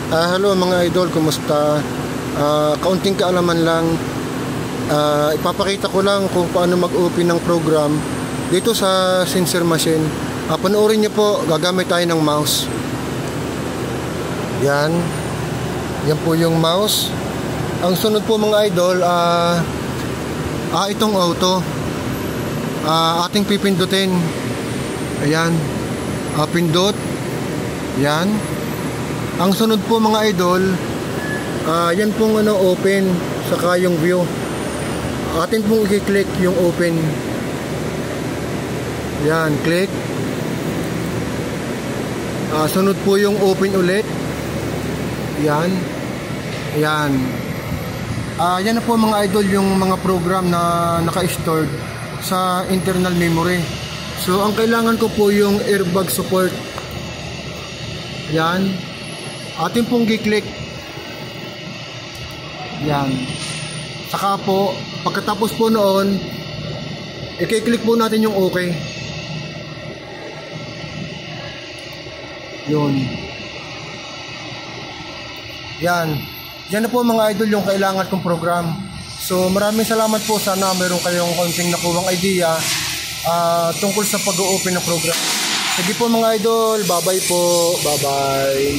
Hello mga idol, kumusta? Kaunting kaalaman lang. Ipapakita ko lang kung paano mag-open ng program dito sa sensor machine. Panoorin nyo po, gagamit tayo ng mouse. Yan. Yan po yung mouse. Ang sunod po mga idol, itong auto. Ating pipindutin. Ayan. Pindot. Yan. Ang sunod po mga idol, yan pong open, saka yung view. Atin pong i-click yung open. Yan, click. Sunod po yung open ulit. Yan. Yan. Yan na po mga idol yung mga program na naka-stored sa internal memory. So ang kailangan ko po yung airbag support. Yan. Atin pong i-click. Yan. Saka po, pagkatapos po noon, i-click po natin yung OK. Yun. Yan. Yan na po mga idol yung kailangan kong program. So maraming salamat po. Sana meron kayong konting nakuwang idea tungkol sa pag-o-open ng program. Sige po mga idol. Bye bye po. Bye bye.